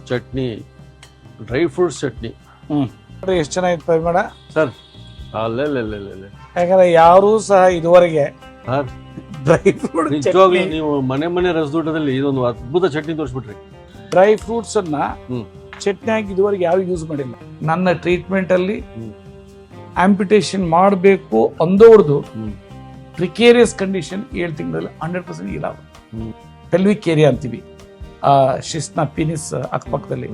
Chutney, dry fruits chutney. ನೋಡ್ರಿ ಎಷ್ಟು ಚೆನ್ನಾಗಿತ್ತು ಪರಿಮಳ ಸರ್ ಅಲ್ಲೇ ಯಾಕಂದ್ರೆ ಯಾರೂ ಸಹ ಇದುವರೆಗೆ ಡ್ರೈ ಫ್ರೂಟ್ ನಿಜವಾಗ್ಲೂ ನೀವು ಮನೆ ರಸದೂಟದಲ್ಲಿ ಇದೊಂದು ಅದ್ಭುತ ಚಟ್ನಿ ತೋರಿಸ್ಬಿಟ್ರಿ. ಡ್ರೈ ಫ್ರೂಟ್ಸ್ ಅನ್ನ ಚಟ್ನಿ ಹಾಕಿ ಇದುವರೆಗೆ ಯಾವ ಯೂಸ್ ಮಾಡಿಲ್ಲ. ನನ್ನ ಟ್ರೀಟ್ಮೆಂಟ್ ಅಲ್ಲಿ ಆಂಪಿಟೇಷನ್ ಮಾಡಬೇಕು ಅಂದೋರ್ದು ಪ್ರಿಕೇರಿಯಸ್ ಕಂಡೀಷನ್ 7 ತಿಂಗಳಲ್ಲಿ 100% ಇಲ್ಲ. ಪೆಲ್ವಿಕ್ ಏರಿಯಾ ಅಂತೀವಿ, ಶಿಸ್ನ ಪಿನಿಸ್ ಅಕ್ಕಪಕ್ಕದಲ್ಲಿ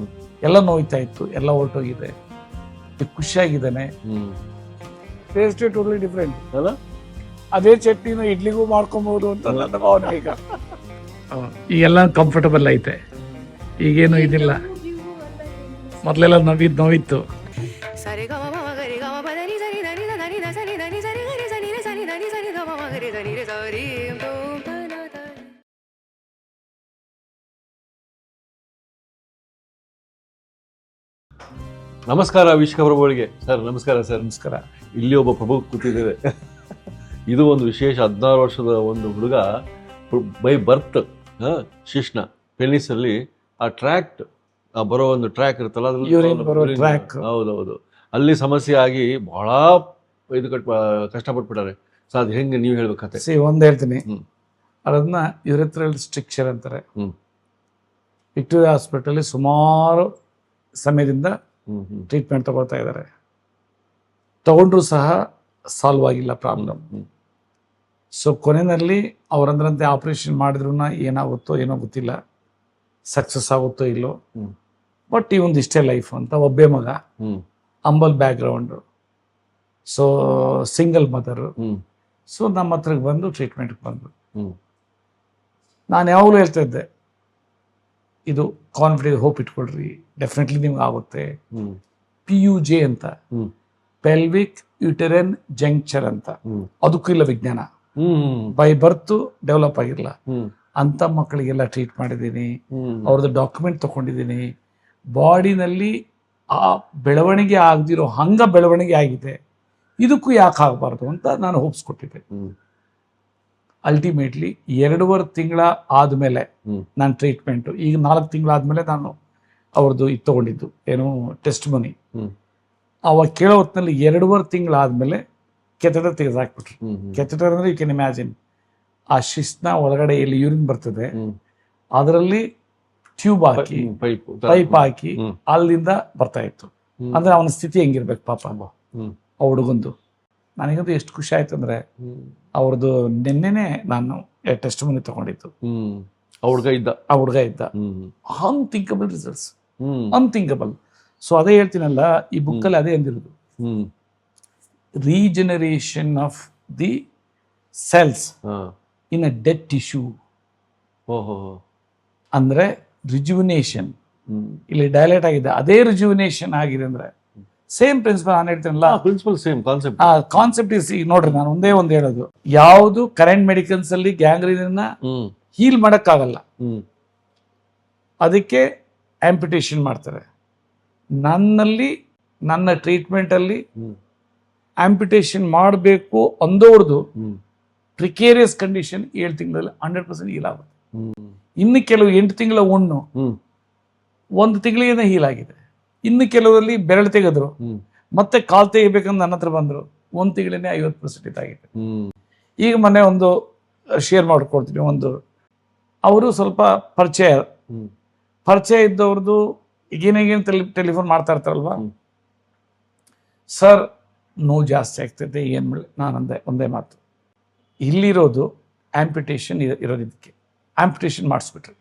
ಎಲ್ಲ ನೋಯ್ತಾ ಇತ್ತು, ಎಲ್ಲ ಹೊರಟೋಗಿದೆ, ಖುಷಿಯಾಗಿದ್ದಾನೆ. ಟೇಸ್ಟ್ ಟೋಟಲಿ ಡಿಫ್ರೆಂಟ್ ಅಲ್ಲ. ಅದೇ ಚಟ್ನಿನ ಇಡ್ಲಿಗೂ ಮಾಡ್ಕೊಬಹುದು ಅಂತ ನನ್ನ ಭಾವನೆ. ಈಗೆಲ್ಲ ಕಂಫರ್ಟಬಲ್ ಐತೆ, ಈಗೇನು ಇದಿಲ್ಲ. ಮೊದಲೆಲ್ಲ ನೋವಿತ್ತು. ನಮಸ್ಕಾರ ವೀಕ್ಷಕ ಪ್ರಭುಗಳಿಗೆ. ಸರ್ ನಮಸ್ಕಾರ. ಸರ್ ನಮಸ್ಕಾರ. ಇಲ್ಲಿ ಒಬ್ಬ ಪ್ರಭು ಕೂತಿದ್ದೇವೆ. ಇದು ಒಂದು ವಿಶೇಷ 16 ವರ್ಷದ ಒಂದು ಹುಡುಗ ಬೈ ಬರ್ತ್ ಶಿಶ್ನ ಪೆನಿಸಲ್ಲಿ ಆ ಟ್ರ್ಯಾಕ್ಟ್ ಬರೋ ಒಂದು ಟ್ರ್ಯಾಕ್ ಇರುತ್ತಲ್ಲ, ಹೌದೌದು, ಅಲ್ಲಿ ಸಮಸ್ಯೆ ಆಗಿ ಬಹಳ ಇದು ಕಷ್ಟಪಟ್ಬಿಟ್ಟಾರೆ. ಸೊ ಅದು ಹೆಂಗೆ ನೀವು ಹೇಳ್ಬೇಕಂತೆ? ಒಂದು ಹೇಳ್ತೀನಿ, ಅದನ್ನ ಯುರೆಥ್ರಲ್ ಸ್ಟ್ರಿಕ್ಚರ್ ಅಂತಾರೆ. ವಿಕ್ಟೋರಿಯಾ ಹಾಸ್ಪಿಟಲ್ ಸುಮಾರು ಸಮಯದಿಂದ ಟ್ರೀಟ್ಮೆಂಟ್ ತಗೊಳ್ತಾ ಇದ್ದಾರೆ. ತಗೊಂಡ್ರು ಸಹ ಸಾಲ್ವ್ ಆಗಿಲ್ಲ ಪ್ರಾಬ್ಲಮ್. ಸೊ ಕೊನೆಯಲ್ಲಿ ಅವರಂದ್ರಂತೆ ಆಪರೇಷನ್ ಮಾಡಿದ್ರು ಏನಾಗುತ್ತೋ ಏನೋ ಗೊತ್ತಿಲ್ಲ, ಸಕ್ಸಸ್ ಆಗುತ್ತೋ ಇಲ್ಲೋ. ಬಟ್ ಈ ಒಂದು ಇಷ್ಟೇ ಲೈಫ್ ಅಂತ. ಒಬ್ಬೇ ಮಗ, humble back ground, so single mother. So ನಮ್ಮ ಹತ್ರಕ್ಕೆ ಬಂದು ಟ್ರೀಟ್ಮೆಂಟ್ಗೆ ಬಂದರು. ನಾನು ಯಾವಾಗಲೂ ಹೇಳ್ತಾ ಇದ್ದೆ, ಇದು ಕಾನ್ಫಿಡೆಂಟ್, ಹೋಪ್ ಇಟ್ಕೊಳ್ರಿ, ಡೆಫಿನೆಟ್ಲಿ ನಿಮ್ಗೆ ಆಗುತ್ತೆ. PUJ ಅಂತ, ಪೆಲ್ವಿಕ್ ಯುಟೆರೈನ್ ಜಂಕ್ಷನ್ ಅಂತ, ಅದಕ್ಕೂ ಇಲ್ಲ ವಿಜ್ಞಾನ, ಬೈ ಬರ್ತು ಡೆವಲಪ್ ಆಗಿರಲ್ಲ. ಅಂತ ಮಕ್ಕಳಿಗೆಲ್ಲ ಟ್ರೀಟ್ ಮಾಡಿದ್ದೀನಿ, ಅವ್ರದ್ದು ಡಾಕ್ಯುಮೆಂಟ್ ತಗೊಂಡಿದ್ದೀನಿ. ಬಾಡಿನಲ್ಲಿ ಆ ಬೆಳವಣಿಗೆ ಆಗದಿರೋ ಹಂಗ ಬೆಳವಣಿಗೆ ಆಗಿದೆ, ಇದಕ್ಕೂ ಯಾಕೆ ಆಗಬಾರ್ದು ಅಂತ ನಾನು ಹೋಪ್ಸ್ ಕೊಟ್ಟಿದ್ದೆ. ಅಲ್ಟಿಮೇಟ್ಲಿ 2.5 ತಿಂಗಳ ಆದಮೇಲೆ ನಾನು ಟ್ರೀಟ್ಮೆಂಟು, ಈಗ 4 ತಿಂಗಳಾದ್ಮೇಲೆ ನಾನು ಅವ್ರದ್ದು ಇದು ತಗೊಂಡಿದ್ದು, ಏನು ಟೆಸ್ಟ್ ಮನಿ. ಅವಾಗ ಕೇಳೋ ಹೊತ್ತಿನಲ್ಲಿ 2.5 ತಿಂಗಳಾದ್ಮೇಲೆ ಕೆಥೆಟರ್ ತೆಗೆದಾಕ್ಬಿಟ್ರು. ಕೆಥೆಟರ್ ಅಂದ್ರೆ ಯು ಕ್ಯಾನ್ ಇಮ್ಯಾಜಿನ್, ಆ ಶಿಸ್ನ ಒಳಗಡೆ ಎಲ್ಲಿ ಯೂರಿನ್ ಬರ್ತದೆ ಅದರಲ್ಲಿ ಟ್ಯೂಬ್ ಹಾಕಿ ಪೈಪ್ ಹಾಕಿ ಅಲ್ಲಿಂದ ಬರ್ತಾ ಇತ್ತು. ಅಂದ್ರೆ ಅವನ ಸ್ಥಿತಿ ಹೆಂಗಿರ್ಬೇಕು ಪಾಪ ಆ ಹುಡುಗಂದು. ನನಗಂತೂ ಎಷ್ಟು ಖುಷಿ ಆಯ್ತು ಅಂದ್ರೆ, ಅವ್ರದ್ದು ನಿನ್ನೆನೆ ನಾನು ಟೆಸ್ಟ್ ಮನಿ ತಗೊಂಡಿದ್ದು. ಆ ಹುಡುಗ ಇದ್ದ. ಅನ್ಥಿಂಕಬಲ್ ರಿಸಲ್ಟ್ಸ್, ಅನ್ಥಿಂಕಬಲ್. ಸೊ ಅದೇ ಹೇಳ್ತೀನಲ್ಲ, ಈ ಬುಕ್ಕಲ್ಲಿ ಅದೇ ಅಂದಿರೋದು, regeneration of the cells in a dead tissue. ಅಂದ್ರೆ ರಿಜುವಿನೇಷನ್, ಇಲ್ಲಿ ಡೈಲೇಟ್ ಆಗಿದೆ, ಅದೇ ರಿಜುವಿನೇಷನ್ ಆಗಿದೆ. ಅಂದ್ರೆ ಸೇಮ್ ಪ್ರಿನ್ಸಿಪಲ್ ನಾನು ಹೇಳ್ತೀನಲ್ಲ, ಪ್ರಿನ್ಸಿಪಲ್ ಸೇಮ್ ಕಾನ್ಸೆಪ್ಟ್. ಆ ಕಾನ್ಸೆಪ್ಟ್ ಇಸ್, ಈಗ ನೋಡ್ರಿ ನಾನು ಒಂದೇ ಒಂದು ಹೇಳೋದು, ಯಾವುದು ಕರೆಂಟ್ ಮೆಡಿಕಲ್ಸ್ ಅಲ್ಲಿ ಗ್ಯಾಂಗ್ರೀನ್ ಹೀಲ್ ಮಾಡಕ್ಕಾಗಲ್ಲ, ಅದಕ್ಕೆ ಆಂಪಿಟೇಷನ್ ಮಾಡ್ತಾರೆ. ನನ್ನ ಟ್ರೀಟ್ಮೆಂಟ್ ಅಲ್ಲಿ ಆಂಪಿಟೇಷನ್ ಮಾಡಬೇಕು ಅಂದೋರ್ದು ಪ್ರಿಕೇರಿಯಸ್ ಕಂಡೀಷನ್ 7 ತಿಂಗಳಲ್ಲಿ 100% ಹೀಲ್ ಆಗುತ್ತೆ. ಇನ್ನು ಕೆಲವು 8 ತಿಂಗಳ ಹುಣ್ಣು 1 ತಿಂಗಳಿಗೆ ಹೀಲ್ ಆಗಿದೆ. ಇನ್ನು ಕೆಲವರಲ್ಲಿ ಬೆರಳು ತೆಗೆದ್ರು, ಮತ್ತೆ ಕಾಲ್ ತೆಗಿಬೇಕಂದ್ರೆ ನನ್ನ ಹತ್ರ ಬಂದ್ರು, 1 ತಿಂಗಳೇ 50% ಇದಾಗಿದೆ. ಈಗ ಮೊನ್ನೆ ಒಂದು ಶೇರ್ ಮಾಡ್ಕೊಡ್ತೀನಿ, ಒಂದು ಅವರು ಸ್ವಲ್ಪ ಪರಿಚಯ ಇದ್ದವ್ರದ್ದು, ಈಗೇನೇನು ಟೆಲಿಫೋನ್ ಮಾಡ್ತಾ ಇರ್ತಾರಲ್ವಾ, ಸರ್ ನೋವು ಜಾಸ್ತಿ ಆಗ್ತೈತೆ, ಏನು ಮಾಡಲಿ. ನಾನಂದೆ ಒಂದೇ ಮಾತು, ಇಲ್ಲಿರೋದು ಆಂಪಿಟೇಷನ್ ಇರೋದಕ್ಕೆ ಆಂಪಿಟೇಷನ್ ಮಾಡಿಸ್ಬಿಟ್ರಿ.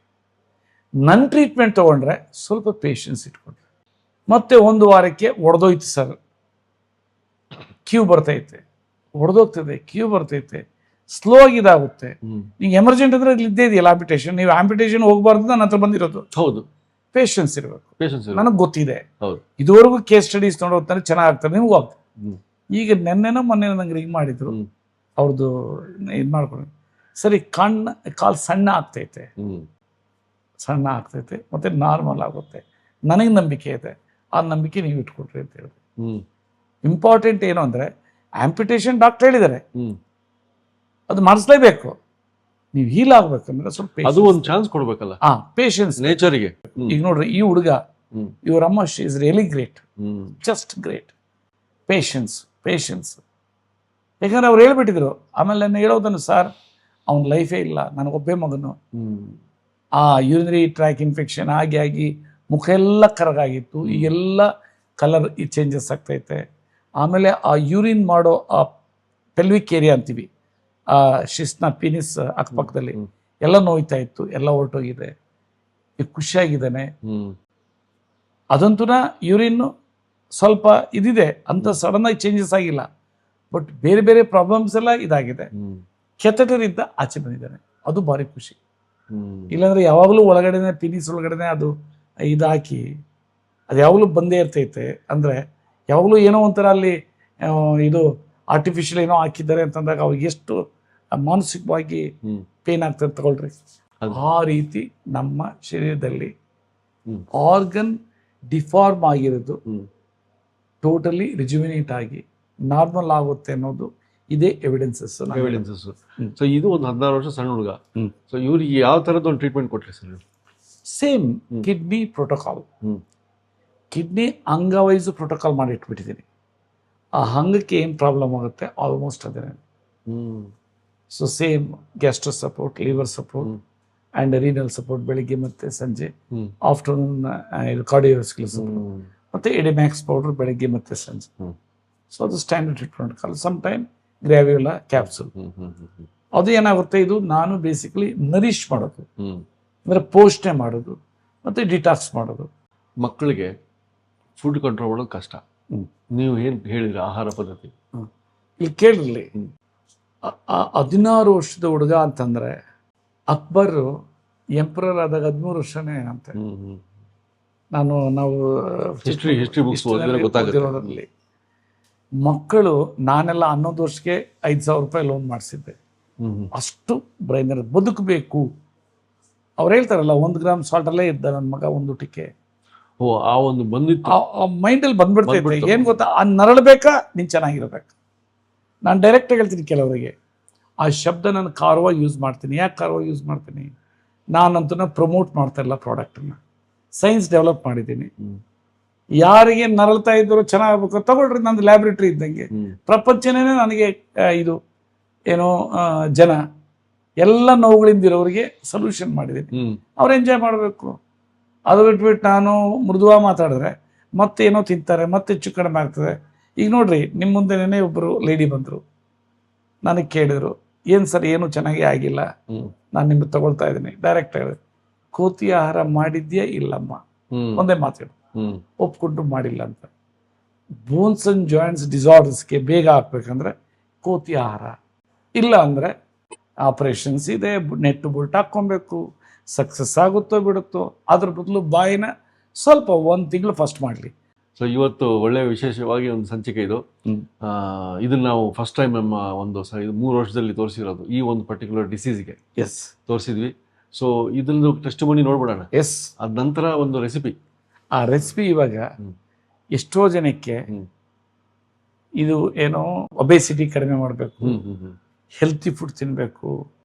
ನನ್ನ ಟ್ರೀಟ್ಮೆಂಟ್ ತೊಗೊಂಡ್ರೆ ಸ್ವಲ್ಪ ಪೇಷನ್ಸ್ ಇಟ್ಕೊಂಡ್ರೆ, ಮತ್ತೆ 1 ವಾರಕ್ಕೆ ಒಡೆದೋಯ್ತು ಸರ್, ಕ್ಯೂ ಬರ್ತೈತೆ, ಒಡೆದೋಗ್ತದೆ, ಕ್ಯೂ ಬರ್ತೈತೆ, ಸ್ಲೋ ಆಗಿ ಇದಾಗುತ್ತೆ. ನಿಮ್ಗೆ ಎಮರ್ಜೆಂಟ್ ಅಂದ್ರೆ ಇಲ್ಲಿ ಇದ್ದೇ ಇದೆಯಲ್ಲ ಆಂಪಿಟೇಷನ್. ನೀವು ಆಂಪಿಟೇಷನ್ ಹೋಗಬಾರ್ದು ನನ್ನ ಹತ್ರ ಬಂದಿರೋದು. ಹೌದು, ಪೇಷನ್ಸ್ ಇರಬೇಕು. ನನಗೆ ಗೊತ್ತಿದೆ, ಇದುವರೆಗೂ ಕೇಸ್ ಸ್ಟಡೀಸ್ ನೋಡೋತಾನೆ ಚೆನ್ನಾಗ್ತದೆ, ನಿಮ್ಗೂ ಆಗ್ತದೆ. ಈಗ ಮೊನ್ನೆ ನಂಗೆ ರಿಂಗ್ ಮಾಡಿದ್ರು, ಅವ್ರದ್ದು ಇದು ಮಾಡ್ಕೊಂಡು, ಸರಿ ಕಾಲ್ ಸಣ್ಣ ಆಗ್ತೈತೆ ಮತ್ತೆ ನಾರ್ಮಲ್ ಆಗುತ್ತೆ, ನನಗೆ ನಂಬಿಕೆ ಇದೆ, ಆ ನಂಬಿಕೆ ನೀವು ಇಟ್ಕೊಟ್ರಿ ಅಂತ ಹೇಳಿದೆ. ಇಂಪಾರ್ಟೆಂಟ್ ಏನು ಅಂದ್ರೆ, ಆಂಪಿಟೇಷನ್ ಡಾಕ್ಟರ್ ಹೇಳಿದ್ದಾರೆ, ಅದು ಮಾಡಿಸ್ಲೇಬೇಕು. ನೀವು ಹೀಲ್ ಆಗ್ಬೇಕಂದ್ರೆ ಸ್ವಲ್ಪ ಅದು ಒಂದು ಚಾನ್ಸ್ ಕೊಡ್ಬೇಕಲ್ಲ ಪೇಷನ್ಸ್. ನೇಚರ್ಗೆ. ಈಗ ನೋಡ್ರಿ, ಈ ಹುಡುಗ ಇವ್ರ ಅಮ್ಮ is really great, just great. Patience. ಯಾಕಂದ್ರೆ ಅವ್ರು ಹೇಳ್ಬಿಟ್ಟಿದ್ರು. ಆಮೇಲೆ ನನ್ನ ಹೇಳೋದನ್ನು, ಸರ್ ಅವನ ಲೈಫೇ ಇಲ್ಲ, ನನಗೊಬ್ಬೇ ಮಗನು, ಆ ಯೂರಿನರಿ ಟ್ರ್ಯಾಕ್ ಇನ್ಫೆಕ್ಷನ್ ಆಗಿ ಮುಖ ಎಲ್ಲ ಕರಗಾಗಿತ್ತು, ಈಗೆಲ್ಲ ಕಲರ್ ಚೇಂಜಸ್ ಆಗ್ತೈತೆ. ಆಮೇಲೆ ಆ ಯೂರಿನ್ ಮಾಡೋ ಆ ಪೆಲ್ವಿಕ್ ಏರಿಯಾ ಅಂತೀವಿ, ಆ ಶಿಸ್ನ ಪೀನಿಸ್ ಅಕ್ಕಪಕ್ಕದಲ್ಲಿ ಎಲ್ಲ ನೋಯ್ತಾ ಇತ್ತು, ಎಲ್ಲ ಹೊರಟೋಗಿದೆ, ಈಗ ಖುಷಿಯಾಗಿದ್ದಾನೆ. ಅದಂತೂ ಯೂರಿನ್ ಸ್ವಲ್ಪ ಇದಿದೆ ಅಂತ ಸಡನ್ ಆಗಿ ಚೇಂಜಸ್ ಆಗಿಲ್ಲ, ಬಟ್ ಬೇರೆ ಬೇರೆ ಪ್ರಾಬ್ಲಮ್ಸ್ ಎಲ್ಲ ಇದಾಗಿದೆ. ಕೆಥೆಟರಿಂದ ಆಚೆ ಬಂದಿದ್ದಾನೆ, ಅದು ಭಾರಿ ಖುಷಿ. ಇಲ್ಲಾಂದ್ರೆ ಯಾವಾಗಲೂ ಒಳಗಡೆನೆ ಪೀನಿಸ್ ಒಳಗಡೆನೆ ಅದು ಇದಾಕಿ ಅದು ಯಾವಾಗಲೂ ಬಂದೇ ಇರ್ತೈತೆ. ಅಂದರೆ ಯಾವಾಗಲೂ ಏನೋ ಒಂಥರ ಅಲ್ಲಿ ಇದು ಆರ್ಟಿಫಿಷಿಯಲ್ ಏನೋ ಹಾಕಿದ್ದಾರೆ ಅಂತಂದಾಗ ಅವ್ರಿಗೆ ಎಷ್ಟು ಮಾನಸಿಕವಾಗಿ ಪೇನ್ ಆಗ್ತದೆ ತಗೊಳ್ರಿ. ಆ ರೀತಿ ನಮ್ಮ ಶರೀರದಲ್ಲಿ ಆರ್ಗನ್ ಡಿಫಾರ್ಮ್ ಆಗಿರೋದು ಟೋಟಲಿ ರಿಜುವಿನೇಟ್ ಆಗಿ ನಾರ್ಮಲ್ ಆಗುತ್ತೆ ಅನ್ನೋದು ಇದೇ ಎವಿಡೆನ್ಸಸ್. ಸೊ ಇದು ಒಂದು 16 ವರ್ಷ ಸಣ್ಣ ಹುಡುಗ. ಸೊ ಇವ್ರಿಗೆ ಯಾವ ಥರದ್ದು ಒಂದು ಟ್ರೀಟ್ಮೆಂಟ್ ಕೊಟ್ರಿ sir? Same kidney protocol, kidney ಅಂಗವೈಸು ಪ್ರೋಟೋಕಾಲ್ ಮಾಡಿ ಇಟ್ಬಿಟ್ಟಿದ್ದೀನಿ. ಆ ಅಂಗಕ್ಕೆ ಏನು ಪ್ರಾಬ್ಲಮ್ ಆಗುತ್ತೆ ಆಲ್ಮೋಸ್ಟ್ ಅದೇ. So same gastro support, liver support and renal support ಬೆಳಿಗ್ಗೆ ಮತ್ತು ಸಂಜೆ, ಆಫ್ಟರ್ನೂನ್ ಇದು ಕಾರ್ಡಿಯೋವಾಸ್ಕ್ಯುಲರ್ ಸಪೋರ್ಟ್, ಮತ್ತು ಎಡಿಮ್ಯಾಕ್ಸ್ ಪೌಡರ್ ಬೆಳಿಗ್ಗೆ ಮತ್ತು ಸಂಜೆ. ಸೊ ಅದು standard treatment call. Some time graviola capsule. ಅದು ಏನಾಗುತ್ತೆ, ಇದು ನಾನು ಬೇಸಿಕಲಿ ನರಿಶ್ ಮಾಡೋದು, ಅಂದರೆ ಪೋಷಣೆ ಮಾಡೋದು ಮತ್ತು ಡಿಟಾಕ್ಸ್ ಮಾಡೋದು. ಮಕ್ಕಳಿಗೆ ಫುಡ್ ಕಂಟ್ರೋಲ್ ಮಾಡೋದು ಕಷ್ಟ. ನೀವು ಏನು ಹೇಳಿದ್ರಿ ಆಹಾರ ಪದ್ಧತಿ? ಇಲ್ಲಿ ಕೇಳಿರಲಿ, 16 ವರ್ಷದ ಹುಡುಗ ಅಂತಂದರೆ ಅಕ್ಬರ್ ಎಂಪರರ್ ಆದಾಗ 13 ವರ್ಷನೇ ಅಂತೆ. ನಾವು ಹಿಸ್ಟ್ರಿ ಬುಕ್ಸ್ ಓದಿರೋದ್ರಲ್ಲಿ ಮಕ್ಕಳು, ನಾನೆಲ್ಲ 11 ವರ್ಷಕ್ಕೆ 5,000 ರೂಪಾಯಿ ಲೋನ್ ಮಾಡಿಸಿದ್ದೆ. ಅಷ್ಟು ಬ್ರೈನ್ ಬದುಕಬೇಕು. ಅವ್ರು ಹೇಳ್ತಾರಲ್ಲ, 1 ಗ್ರಾಮ್ ಸಾಲ್ಟಲ್ಲೇ ಇದ್ದ ನನ್ನ ಮಗ ಒಂದು ಊಟಕ್ಕೆ. ಆ ಒಂದು ಬಂದಿತ್ತು ಮೈಂಡಲ್ಲಿ ಬಂದ್ಬಿಡ್ತೈತೆ. ಏನು ಗೊತ್ತಾ, ಆ ನರಳಬೇಕಾ ನೀನು ಚೆನ್ನಾಗಿರ್ಬೇಕು. ನಾನು ಡೈರೆಕ್ಟಾಗಿ ಹೇಳ್ತೀನಿ ಕೆಲವರಿಗೆ, ಆ ಶಬ್ದ ನಾನು ಕಾರವಾಗಿ ಯೂಸ್ ಮಾಡ್ತೀನಿ. ಯಾಕೆ ಕಾರವಾಗಿ ಯೂಸ್ ಮಾಡ್ತೀನಿ? ನಾನಂತೂ ಪ್ರಮೋಟ್ ಮಾಡ್ತಾ ಇಲ್ಲ ಪ್ರಾಡಕ್ಟನ್ನು, ಸೈನ್ಸ್ ಡೆವಲಪ್ ಮಾಡಿದ್ದೀನಿ. ಯಾರಿಗೆ ನರಳ್ತಾ ಇದ್ರು ಚೆನ್ನಾಗಬೇಕು ತಗೊಳ್ರಿ, ನಂದು ಲ್ಯಾಬ್ರೇಟರಿ ಇದ್ದಂಗೆ. ಪ್ರಪಂಚನೇ ನನಗೆ ಇದು ಏನೋ ಜನ ಎಲ್ಲ ನೋವುಗಳಿಂದಿರೋರಿಗೆ ಸೊಲ್ಯೂಷನ್ ಮಾಡಿದ್ದೀನಿ. ಅವ್ರು ಎಂಜಾಯ್ ಮಾಡಬೇಕು. ಅದು ಬಿಟ್ಬಿಟ್ಟು ನಾನು ಮೃದುವಾಗಿ ಮಾತಾಡಿದ್ರೆ ಮತ್ತೇನೋ ತಿಂತಾರೆ, ಮತ್ತೆ ಹೆಚ್ಚು ಕಡಿಮೆ ಆಗ್ತದೆ. ಈಗ ನೋಡ್ರಿ, ನಿಮ್ಮ ಮುಂದೆನೇ ಒಬ್ಬರು ಲೇಡಿ ಬಂದರು, ನನಗೆ ಕೇಳಿದ್ರು, ಏನು ಸರ್ ಏನು ಚೆನ್ನಾಗಿ ಆಗಿಲ್ಲ, ನಾನು ನಿಮ್ಗೆ ತಗೊಳ್ತಾ ಇದ್ದೀನಿ. ಡೈರೆಕ್ಟ್ ಹೇಳಿದೆ, ಕೋತಿ ಆಹಾರ ಮಾಡಿದ್ಯಾ? ಇಲ್ಲಮ್ಮ, ಒಂದೇ ಮಾತಾಡು, ಒಪ್ಕೊಂಡು ಮಾಡಿಲ್ಲ ಅಂತ. ಬೋನ್ಸ್ ಅಂಡ್ ಜಾಯಿಂಟ್ಸ್ ಡಿಸಾರ್ಡರ್ಸ್ಗೆ ಬೇಗ ಹಾಕ್ಬೇಕಂದ್ರೆ ಕೋತಿ ಆಹಾರ, ಇಲ್ಲ ಅಂದರೆ ಆಪರೇಷನ್ಸ್ ಇದೆ, ನೆಟ್ಟು ಬುಲ್ಟ್ ಹಾಕ್ಕೊಬೇಕು. ಸಕ್ಸಸ್ ಆಗುತ್ತೋ ಬಿಡುತ್ತೋ, ಅದ್ರ ಬದಲು ಬಾಯಿನ ಸ್ವಲ್ಪ 1 ತಿಂಗಳು ಫಸ್ಟ್ ಮಾಡಲಿ. ಸೊ ಇವತ್ತು ಒಳ್ಳೆ ವಿಶೇಷವಾಗಿ ಒಂದು ಸಂಚಿಕೆ ಇದು. ಇದನ್ನ ನಾವು ಫಸ್ಟ್ ಟೈಮ್ ನಮ್ಮ ಒಂದು 3 ವರ್ಷದಲ್ಲಿ ತೋರಿಸಿರೋದು ಈ ಒಂದು ಪರ್ಟಿಕ್ಯುಲರ್ ಡಿಸೀಸ್ಗೆ. ಎಸ್, ತೋರಿಸಿದ್ವಿ. ಸೊ ಇದನ್ನು ಟೆಸ್ಟ್ ಮನಿ ನೋಡ್ಬಿಡೋಣ. ಎಸ್, ಅದ ನಂತರ ಒಂದು ರೆಸಿಪಿ. ಆ ರೆಸಿಪಿ ಇವಾಗ ಎಷ್ಟೋ ಜನಕ್ಕೆ ಇದು ಏನೋ ಒಬೆಸಿಟಿ ಕಡಿಮೆ ಮಾಡಬೇಕು, ಹೆಲ್ತಿ ಫುಡ್ ತಿನ್ನಬೇಕು,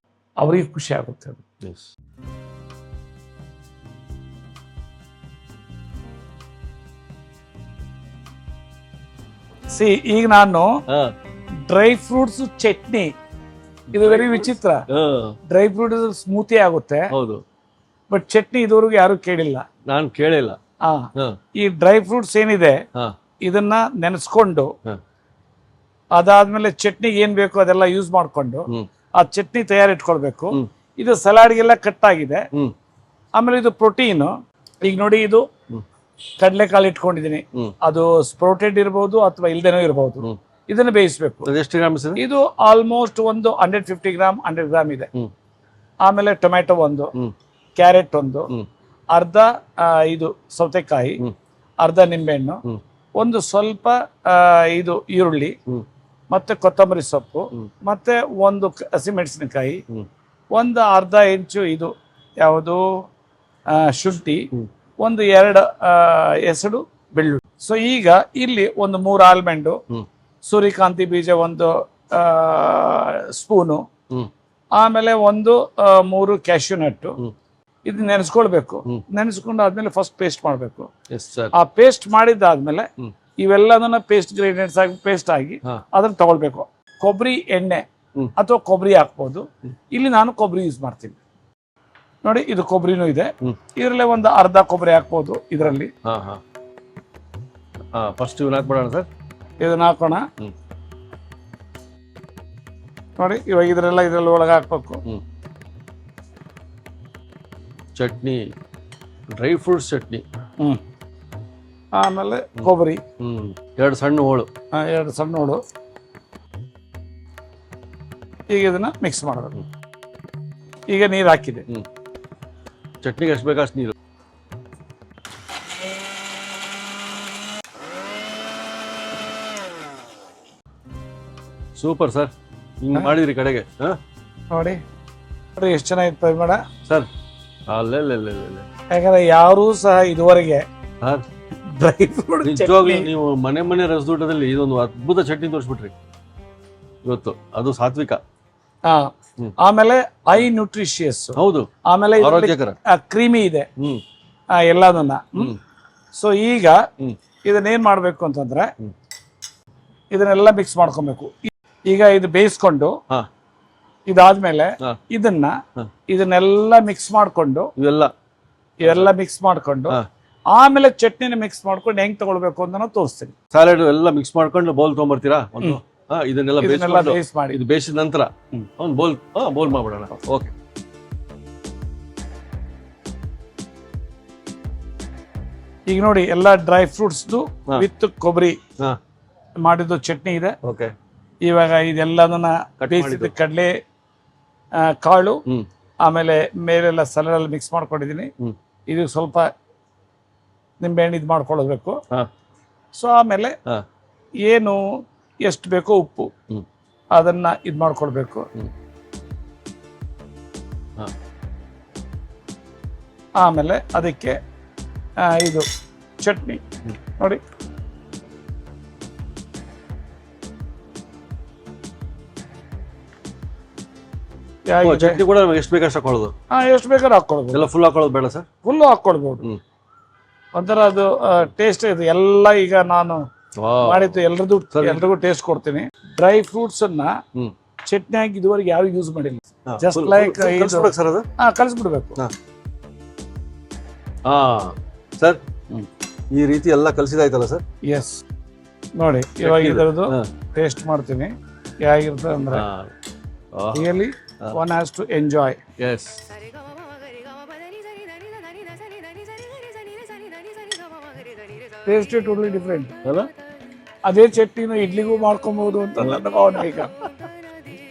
ಅವರಿಗೆ ಖುಷಿ ಆಗುತ್ತೆ ಅದು. ಎಸ್. ಈಗ ನಾನು ಡ್ರೈ ಫ್ರೂಟ್ಸ್ ಚಟ್ನಿ, ಇದು ವೆರಿ ವಿಚಿತ್ರ. ಡ್ರೈ ಫ್ರೂಟ್ ಸ್ಮೂತಿ ಆಗುತ್ತೆ, ಹೌದು, ಬಟ್ ಚಟ್ನಿ ಇದುವರೆಗೂ ಯಾರು ಕೇಳಿಲ್ಲ. ನಾನು ಕೇಳಿಲ್ಲ. ಈ ಡ್ರೈ ಫ್ರೂಟ್ಸ್ ಏನಿದೆ ಇದನ್ನ ನೆನೆಸ್ಕೊಂಡು ಅದಾದ್ಮೇಲೆ ಚಟ್ನಿಗೆ ಏನ್ ಬೇಕು ಅದೆಲ್ಲ ಯೂಸ್ ಮಾಡ್ಕೊಂಡು ಆ ಚಟ್ನಿ ತಯಾರಿಟ್ಕೊಳ್ಬೇಕು. ಇದು ಸಲಾಡ್ಗೆಲ್ಲ ಕಟ್ ಆಗಿದೆ. ಆಮೇಲೆ ಇದು ಪ್ರೋಟೀನ್. ಈಗ ನೋಡಿ, ಇದು ಕಡಲೆಕಾಳು ಇಟ್ಕೊಂಡಿದ್ದೀನಿ, ಅದು ಸ್ಪ್ರೌಟೆಡ್ ಇರಬಹುದು ಅಥವಾ ಇಲ್ದೇನೋ ಇರಬಹುದು. ಇದನ್ನ ಬೇಯಿಸ್ಬೇಕು. ಇದು ಆಲ್ಮೋಸ್ಟ್ ಒಂದು 150 ಗ್ರಾಮ್ 100 ಗ್ರಾಮ್ ಇದೆ. ಆಮೇಲೆ ಟೊಮ್ಯಾಟೊ ಒಂದು, ಕ್ಯಾರೆಟ್ ಒಂದು, ಅರ್ಧ ಇದು ಸೌತೆಕಾಯಿ, ಅರ್ಧ ನಿಂಬೆಹಣ್ಣು, ಒಂದು ಸ್ವಲ್ಪ ಇದು ಈರುಳ್ಳಿ, ಮತ್ತೆ ಕೊತ್ತಂಬರಿ ಸೊಪ್ಪು, ಮತ್ತೆ ಒಂದು ಹಸಿಮೆಣಸಿನಕಾಯಿ, ಒಂದು ಅರ್ಧ ಇಂಚು ಇದು ಯಾವುದು ಶುಂಠಿ, ಒಂದು 2 ಎಸಳು ಬೆಳ್ಳುಳ್ಳಿ. ಸೊ ಈಗ ಇಲ್ಲಿ ಒಂದು 3 ಆಲ್ಮಂಡು, ಸೂರ್ಯಕಾಂತಿ ಬೀಜ ಒಂದು ಸ್ಪೂನು, ಆಮೇಲೆ ಒಂದು 3 ಕ್ಯಾಶ್ಯೂ ನಟ್ಟು. ಇದು ನೆನೆಸ್ಕೊಳ್ಬೇಕು. ನೆನೆಸ್ಕೊಂಡು ಆದ್ಮೇಲೆ ಫಸ್ಟ್ ಪೇಸ್ಟ್ ಮಾಡಬೇಕು. ಆ ಪೇಸ್ಟ್ ಮಾಡಿದ್ದಾದ್ಮೇಲೆ ಇವೆಲ್ಲದನ್ನ ಪೇಸ್ಟ್ ಗ್ರೇಡಿಯಂಟ್ಸ್ ಆಗಿ ಪೇಸ್ಟ್ ಆಗಿ ಅದನ್ನ ತಗೊಳ್ಬೇಕು. ಕೊಬ್ಬರಿ ಎಣ್ಣೆ ಅಥವಾ ಕೊಬ್ಬರಿ ಹಾಕ್ಬೋದು. ಇಲ್ಲಿ ನಾನು ಕೊಬ್ಬರಿ ಯೂಸ್ ಮಾಡ್ತೀನಿ. ನೋಡಿ, ಇದು ಕೊಬ್ಬರಿನೂ ಇದೆ. ಇದರಲ್ಲೇ ಒಂದು ಅರ್ಧ ಕೊಬ್ಬರಿ ಹಾಕ್ಬೋದು ಇದರಲ್ಲಿ. ಫಸ್ಟ್ ಇವನ್ನ ಹಾಕ್ಬಿಡೋಣ ಸರ್. ಇದನ್ನ ಹಾಕೋಣ. ನೋಡಿ, ಇವಾಗ ಇದರಲ್ಲಿ ಒಳಗೆ ಹಾಕ್ಬೇಕು. Chutney, dry fruits chutney. ಆಮೇಲೆ ಕೊಬ್ಬರಿ 2 ಸಣ್ಣ ಹೋಳು. 2 ಸಣ್ಣ ಹೋಳು. ಈಗ ಇದನ್ನ ಮಿಕ್ಸ್ ಮಾಡಬೇಕು. ಈಗ ನೀರು ಹಾಕಿದೆ. ಚಟ್ನಿಗೆ ಎಷ್ಟು ಬೇಕಷ್ಟು ನೀರು. ಸೂಪರ್ ಸರ್, ಹಿಂಗೆ ಮಾಡಿದ್ರಿ ಕಡೆಗೆ. ನೋಡಿ ಎಷ್ಟು ಚೆನ್ನಾಗಿತ್ತು ಪರಿಮಳ ಸರ್. ಅಲ್ಲೇ ಯಾಕಂದ್ರೆ ಯಾರೂ ಸಹ ಇದುವರೆಗೆ ಡ್ರೈ ಫ್ರೂಟ್ ನಿಜವಾಗ್ಲೂ ನೀವು ಮನೆ ರಸದೂಟದಲ್ಲಿ ಇದೊಂದು ಅದ್ಭುತ ಚಟ್ನಿ ತೋರಿಸ್ಬಿಟ್ರಿ ಇವತ್ತು. ಅದು ಸಾತ್ವಿಕ. ಆಮೇಲೆ ಐ ನ್ಯೂಟ್ರಿಷಿಯಸ್. ಹೌದು. ಆಮೇಲೆ ಕ್ರೀಮಿ ಇದೆ ಎಲ್ಲದನ್ನ. ಸೊ ಈಗ ಇದನ್ನೇನ್ ಮಾಡ್ಬೇಕು ಅಂತಂದ್ರೆ ಇದನ್ನೆಲ್ಲ ಮಿಕ್ಸ್ ಮಾಡ್ಕೊಬೇಕು. ಈಗ ಇದು ಬೇಯಿಸ್ಕೊಂಡು ಇದಾದ್ಮೇಲೆ ಇದನ್ನೆಲ್ಲ ಮಿಕ್ಸ್ ಮಾಡ್ಕೊಂಡು ಇವೆಲ್ಲ ಮಿಕ್ಸ್ ಮಾಡ್ಕೊಂಡು ಆಮೇಲೆ ಚಟ್ನಿನ ಮಿಕ್ಸ್ ಮಾಡ್ಕೊಂಡು ಹೆಂಗ್ ತಗೊಳ್ಬೇಕು ಅಂತ ನಾವು ತೋರಿಸ್ತೀನಿ. ಸಾಲೆಡ್ ಎಲ್ಲ ಮಿಕ್ಸ್ ಮಾಡ್ಕೊಂಡು ಬೌಲ್ ತಗೊಂಡ್ಬರ್ತೀರಾ? ಇದನ್ನೆಲ್ಲ ಬೇಯಿಸ್ ಮಾಡಿ ಇದು ಬೇಯಿಸಿದ ನಂತರ ಒಂದು ಬೋಲ್ ಮಾಡ್ಬಿಡೋಣ. ಓಕೆ. ಈಗ ನೋಡಿ, ಎಲ್ಲ ಡ್ರೈ ಫ್ರೂಟ್ಸ್ ವಿತ್ ಕೊಬ್ಬರಿ ಮಾಡಿದ್ದು ಚಟ್ನಿ ಇದೆ. ಓಕೆ. ಇವಾಗ ಇದೆಲ್ಲದನ್ನ ಬೇಯಿಸಿದ ಕಡಲೆ ಕಾಳು ಆಮೇಲೆ ಮೇಲೆಲ್ಲ ಸಲಾಡ್ ಮಿಕ್ಸ್ ಮಾಡ್ಕೊಂಡಿದೀನಿ. ಇದು ಸ್ವಲ್ಪ ನಿಂಬೆಹಣ್ಣು ಇದು ಮಾಡ್ಕೊಳ್ಬೇಕು. ಸೊ ಆಮೇಲೆ ಏನು ಎಷ್ಟು ಬೇಕೋ ಉಪ್ಪು ಅದನ್ನ ಇದು ಮಾಡ್ಕೊಳ್ಬೇಕು. ಆಮೇಲೆ ಅದಕ್ಕೆ ಇದು ಚಟ್ನಿ ನೋಡಿ. ಚಟ್ನಿ ಕೂಡ ಎಷ್ಟು ಬೇಕಷ್ಟು ಹಾಕೊಳ್ಳೋದು. ಎಷ್ಟು ಬೇಕಾದ್ರೆ ಹಾಕೊಳ್ಬೋದು. ಎಲ್ಲ ಫುಲ್ ಹಾಕೊಳ್ಳೋದು ಬೇಡ ಸರ್? ಫುಲ್ಲು ಹಾಕೊಳ್ಬೋದು. ಒಂಥರ ಅದು ಟೇಸ್ಟ್ ಇದು ಎಲ್ಲ. ಈಗ ನಾನು ಮಾಡಿದ್ದು ಎಲ್ರಿಗೂ ಟೇಸ್ಟ್ ಕೊಡ್ತೀನಿ. ಡ್ರೈ ಫ್ರೂಟ್ಸ್ ಅನ್ನ ಚಟ್ನಿ ಆಗಿ ಇದುವರೆಗೆ ಯಾವ ಯೂಸ್ ಮಾಡಿಲ್ಲ. ಜಸ್ಟ್ ಲೈಕ್ ಕಲಿಸ್ಬಿಡ್ಬೇಕು ಸರ್. ಈ ರೀತಿ ಎಲ್ಲ ಕಲಿಸಿದಾಯ್ತಲ್ಲ ಸರ್? ಎಸ್. ನೋಡಿ, ಇವಾಗ ಇದರದ್ದು ಟೇಸ್ಟ್ ಮಾಡ್ತೀನಿ. ಹೇಗಿರ್ತದೆ ಅಂದ್ರೆ really one has to enjoy. Yes. Taste totally different. ಅಲ್ಲ? ಅದೇ ಚಟ್ನಿನ ಇಡ್ಲಿಗೂ ಮಾಡ್ಕೊಬಹುದು ಅಂತ ನನ್ನ ಭಾವನೆ. ಈಗ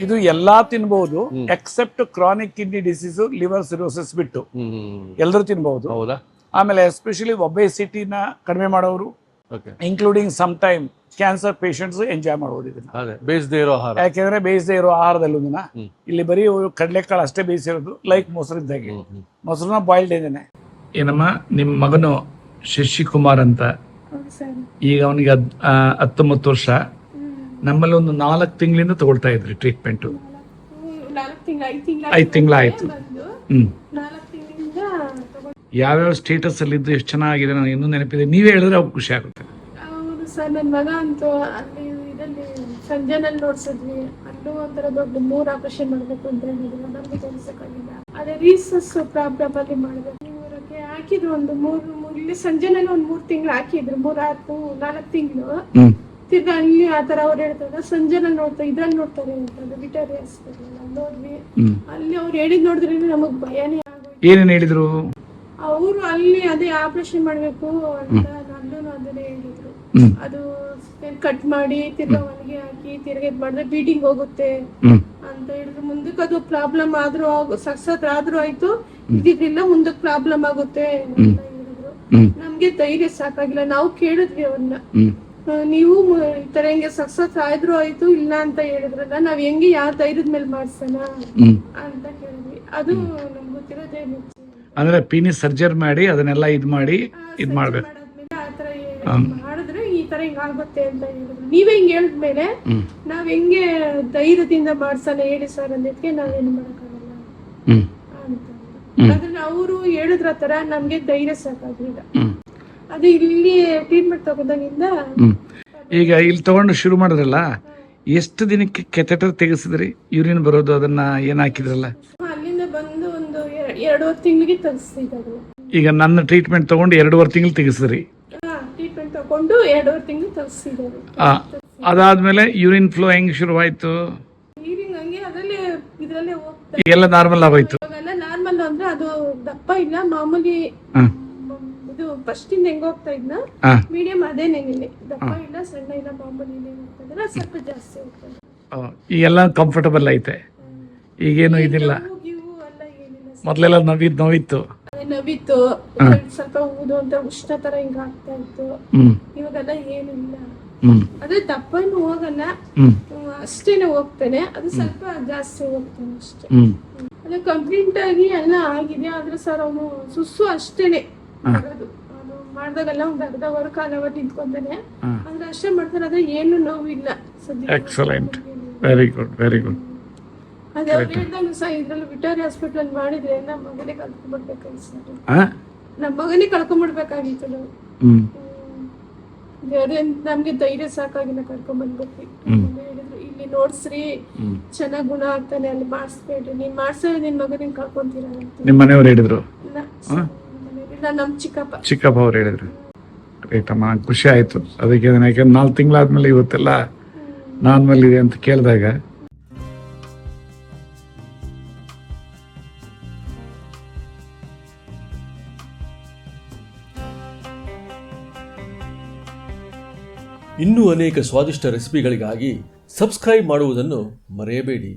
ಇದು ಎಲ್ಲಾ ತಿನ್ಬಹುದು except chronic kidney disease, liver cirrhosis ಬಿಟ್ಟು ಎಲ್ಲರೂ ತಿನ್ಬಹುದು. ಹೌದಾ? ಆಮೇಲೆ ಎಸ್ಪೆಷಲಿ ಒಬೆಸಿಟಿನ ಕಡಿಮೆ ಮಾಡೋರು, including some time cancer patients enjoy ಮಾಡಬಹುದು ಇದನ್ನ. ಬೇಯಿಸದೇ ಇರೋ ಆಹಾರ. ಯಾಕೆಂದ್ರೆ ಬೇಯಿಸದೇ ಇರೋ ಆಹಾರದಲ್ಲೂ ಇಲ್ಲಿ ಬರೀ ಕಡಲೆಕಾಳು ಅಷ್ಟೇ ಬೇಯಿಸಿರೋದು, ಲೈಕ್ ಮೊಸರಿದ್ದಾಗೆ. ಮೊಸರನ್ನ ಬಾಯ್ಲ್ಡ್ ಇದ್ದೇನೆ. ಏನಮ್ಮ, ನಿಮ್ಮ ಮಗನು ಶಶಿಕುಮಾರ್ ಅಂತ, ಈಗ ಅವನಿಗೆ 19 ವರ್ಷ. ನಮ್ಮಲ್ಲಿ ಒಂದು 4 ತಿಂಗಳಿಂದ ತಗೊಳ್ತಾ ಇದ್ರಿ ಟ್ರೀಟ್ಮೆಂಟ್. 5 ತಿಂಗಳಾಯ್ತು. ಯಾವ್ಯಾವ ಸ್ಟೇಟಸ್ ಅಲ್ಲಿ ಇದ್ದು ಎಷ್ಟು ಚೆನ್ನಾಗಿದೆ ನನಗೆ ಇನ್ನೂ ನೆನಪಿದೆ. ನೀವೇ ಹೇಳಿದ್ರೆ ಅವ್ರು ಖುಷಿ ಆಗುತ್ತೆ. ಸರ್, ನನ್ನ ಮಗ ಅಂತೂ ಅಲ್ಲಿ ಇದರಲ್ಲಿ ಸಂಜೆನಲ್ಲಿ ನೋಡ್ಸಿದ್ವಿ. ಅಲ್ಲೂ ಒಂಥರ ದೊಡ್ಡ 3 ಆಪರೇಷನ್ ಮಾಡಬೇಕು ಅಂತ ಹೇಳಿದ್ರು. ನಮ್ಗೆ ಕೆಲಸಕ್ಕಾಗಿಲ್ಲ. ಅದೇ ರೀಸಸ್ ಪ್ರಾಬ್ಲಮ್ ಅಲ್ಲಿ ಮಾಡಬೇಕು. ಇವರಿಗೆ ಹಾಕಿದ್ರು ಒಂದು 3 ಇಲ್ಲಿ ಸಂಜೆನಲ್ಲಿ ಒಂದು 3 ತಿಂಗಳು ಹಾಕಿದ್ರು. 4 ತಿಂಗಳು ತಿರ್ಗಾ ಅಲ್ಲಿ ಆತರ ಅವ್ರು ಹೇಳ್ತಾರೆ ಸಂಜೆನಲ್ಲಿ ನೋಡ್ತಾರೆ, ಇದ್ರಲ್ಲಿ ನೋಡ್ತಾರೆ ಅಂತ ವಿಟರಿ ಹಾಸ್ಪಿಟಲ್ ನೋಡ್ವಿ. ಅಲ್ಲಿ ಅವ್ರು ಹೇಳಿದ್ ನೋಡಿದ್ರೆ ನಮಗ್ ಭಯನೇ ಆಗೋಯ್ತು. ಏನೇನು ಹೇಳಿದ್ರು ಅವರು? ಅಲ್ಲಿ ಅದೇ ಆಪರೇಷನ್ ಮಾಡ್ಬೇಕು ಅಂತ ನನ್ನೂ ಅದನ್ನೇ ಹೇಳಿದ್ರು. ಅದು ಕಟ್ ಮಾಡಿ ತಿರ್ಗಾ ಒಣಗಿ ಹಾಕಿ ತಿರ್ಗಾ ಇದ್ ಮಾಡಿದ್ರೆ ಬೀಡಿಂಗ್ ಹೋಗುತ್ತೆ ಅಂತ ಹೇಳಿದ್ರು. ಮುಂದಕ್ಕೆ ಅದು ಪ್ರಾಬ್ಲಮ್ ಆದ್ರೂ ಸಕ್ಸಸ್ ಆದ್ರೂ ಆಯ್ತು, ಇದಿಲ್ಲ ಮುಂದಕ್ಕೆ ಪ್ರಾಬ್ಲಮ್ ಆಗುತ್ತೆ ಅಂತ ಹೇಳಿದ್ರು. ನಮ್ಗೆ ಧೈರ್ಯ ಸಾಕಾಗಿಲ್ಲ. ನಾವು ಕೇಳಿದ್ವಿ ಅವ್ರನ್ನ, ನೀವು ಈ ತರ ಹೆಂಗೆ ಸಕ್ಸಸ್ ಆದ್ರೂ ಆಯ್ತು ಇಲ್ಲ ಅಂತ ಹೇಳಿದ್ರಲ್ಲ, ನಾವ್ ಹೆಂಗೆ ಯಾವ ಧೈರ್ಯದ ಮೇಲೆ ಮಾಡ್ಸೋಣ ಅಂತ ಕೇಳಿದ್ವಿ. ಅದು ನಮ್ಗೆ ಗೊತ್ತಿರೋದೇ ಅಂದ್ರೆ ಪೀನಿ ಸರ್ಜರಿ ಮಾಡಿ ಅದನ್ನೆಲ್ಲ ಇದ್ ಮಾಡಿ ಇದ್ ಮಾಡ್ಬೇಕು. ಆತರ ಮಾಡಿದ್ರೆ ಈ ತರ ಹಿಂಗ್ ಆಗುತ್ತೆ ಅಂತ ಹೇಳಿದ್ರು. ನೀವೇ ಹಿಂಗ್ ಹೇಳಿದ್ಮೇಲೆ ನಾವ್ ಹೆಂಗೆ ಧೈರ್ಯದಿಂದ ಮಾಡ್ಸಲ್ಲ ಹೇಳಿ ಸರ್ ಅಂದಿದ್ಕೆ ನಾವೇನು ಮಾಡಕ್ಕಾಗಲ್ಲ ಅಂತ. ಆದ್ರೆ ಅವರು ಹೇಳಿದ್ರ ತರ ನಮ್ಗೆ ಧೈರ್ಯ ಸಾಕಾಗ್ಲಿಲ್ಲ. ಅದು ಇಲ್ಲಿ ಟ್ರೀಟ್ಮೆಂಟ್ ತಗೊಂಡಾಗಿಂದ ಈಗ ಇಲ್ಲಿ ತಗೊಂಡು ಶುರು ಮಾಡಿದ್ರಲ್ಲ, ಎಷ್ಟು ದಿನಕ್ಕೆ ಕೆಥೆಟರ್ ತೆಗೆಸಿದ್ರಿ? ಯೂರಿನ್ ಬರೋದು ಅದನ್ನ ಏನ್ ಹಾಕಿದ್ರಲ್ಲ? ಅಲ್ಲಿಂದ ಬಂದು ಒಂದು 2.5 ತಿಂಗಳಿಗೆ ತೆಗಿಸಿದ್ರು. ಈಗ ನನ್ನ ಟ್ರೀಟ್ಮೆಂಟ್ ತಗೊಂಡು 2.5 ತಿಂಗಳು ತೆಗೆಸಿದ್ರಿ. ಟ್ರೀಟ್ಮೆಂಟ್ ತಗೊಂಡು 2.5 ತಿಂಗಳು ತೆಗಿಸಿದ್ರು. ಅದಾದ್ಮೇಲೆ ಯೂರಿನ್ ಫ್ಲೋ ಹೆಂಗ್ ಶುರುವಾಯ್ತು? ನೀರಿಂಗ್ ಹಂಗೆ ಅದರಲ್ಲೇ ಇದ್ರಲ್ಲೇ ಹೋಗ್ತಾ ಎಲ್ಲ ನಾರ್ಮಲ್ ಆಗೋಯ್ತು. ಇವಾಗೆಲ್ಲ ನಾರ್ಮಲ್ ಅಂದ್ರೆ ಅದು ದಪ್ಪ ಇಲ್ಲ, ಮಾಮೂಲಿ ಇದು ಫಸ್ಟ್ ಇಂದ ಹೆಂಗ್ ಹೋಗ್ತಾ ಇದ್ನ ಮೀಡಿಯಂ ಅದೇನೆ, ದಪ್ಪ ಇಲ್ಲ ಸಣ್ಣ ಇಲ್ಲ, ಮಾಮೂಲಿ ಹೋಗ್ತಾ ಇದ್ರೆ ಸ್ವಲ್ಪ ಜಾಸ್ತಿ ಹೋಗ್ತದೆ. ಈಗೆಲ್ಲ ಕಂಫರ್ಟಬಲ್ ಐತೆ, ಈಗೇನು ಇದಿಲ್ಲ. ಮೊದ್ಲೆಲ್ಲ ನೋವಿತ್ತು, ನವಿತ್ತು, ಸ್ವಲ್ಪ ಊದು ಅಂತ ಉಷ್ಣ ತರ ಹಿಂಗ ಆಗ್ತಾ ಇತ್ತು. ಇವಾಗೆಲ್ಲ ಏನಿಲ್ಲ, ಅದೇ ದಪ್ಪನು ಹೋಗಲ್ಲ, ಅಷ್ಟೇನೆ ಹೋಗ್ತಾನೆ, ಅದು ಸ್ವಲ್ಪ ಜಾಸ್ತಿ ಹೋಗ್ತಾನೆ ಅಷ್ಟೇ. ಅದು ಕಂಪ್ಲೀಟ್ ಆಗಿ ಎಲ್ಲ ಆಗಿದೆ. ಆದ್ರೆ ಸರ್ ಅವನು ಸುಸ್ಸು ಅಷ್ಟೇನೆ ಅದು ಮಾಡ್ದಾಗೆಲ್ಲ ಒಂದ್ ಅರ್ಧ ಅವರ್ ಕಾಲ ಅವರ್ ನಿಂತ್ಕೊಂತಾನೆ, ಅಂದ್ರೆ ಅಷ್ಟೇ ಮಾಡ್ತಾನೆ. ಅದೇ ಏನು ನೋವಿಲ್ಲ ಸದ್ಯ. Excellent, very good, very good. ಅದೇ ಅವ್ರು ಹೇಳ್ದಂಗ ಸಹ ಇದ್ರಲ್ಲಿ ವಿಕ್ಟೋರಿಯಾ ಹಾಸ್ಪಿಟಲ್ ಅಲ್ಲಿ ಮಾಡಿದ್ರೆ ನಮ್ಮ ಮಗನೇ ಕಳ್ಕೊಂಡ್ಬಿಡ್ಬೇಕಾಗಿತ್ತು ಸರ್. ನಮ್ಮ ಮಗನೇ ಕಳ್ಕೊಂಡ್ಬಿಡ್ಬೇಕಾಗಿತ್ತು ನಾವು. ಅದೇ ನಮ್ಗೆ ಧೈರ್ಯ ಸಾಕಾಗಿಲ್ಲ, ಕರ್ಕೊಂಡ್ ಬಂದ್ಬಿಟ್ವಿ. ಹೇಳಿದ್ರು ಇಲ್ಲಿ ನೋಡ್ಸ್ರಿ ಚೆನ್ನಾಗ್ ಗುಣ ಆಗ್ತಾನೆ, ಅಲ್ಲಿ ಮಾಡಿಸ್ಬೇಡ್ರಿ, ನೀನ್ ಮಾಡ್ಸೋ ನಿನ್ ಮಗ ನಿನ್ ಕಳ್ಕೊಂತೀರ ಅಂತ ನಿಮ್ಮ ಮನೆಯವ್ರು ಹೇಳಿದ್ರು. ನಮ್ ಚಿಕ್ಕಪ್ಪ ಅವ್ರು ಹೇಳಿದ್ರು. ಗ್ರೇಟ್ ಅಮ್ಮ, ಖುಷಿ ಆಯ್ತು. ಅದಕ್ಕೆ ಯಾಕಂದ್ರೆ 4 ತಿಂಗಳಾದ್ಮೇಲೆ ಇವತ್ತೆಲ್ಲ ನಾರ್ಮಲ್ ಇದೆ ಅಂತ ಕೇಳಿದಾಗ ಇನ್ನೂ ಅನೇಕ ಸ್ವಾದಿಷ್ಟ ರೆಸಿಪಿಗಳಿಗಾಗಿ ಸಬ್ಸ್ಕ್ರೈಬ್ ಮಾಡುವುದನ್ನು ಮರೆಯಬೇಡಿ.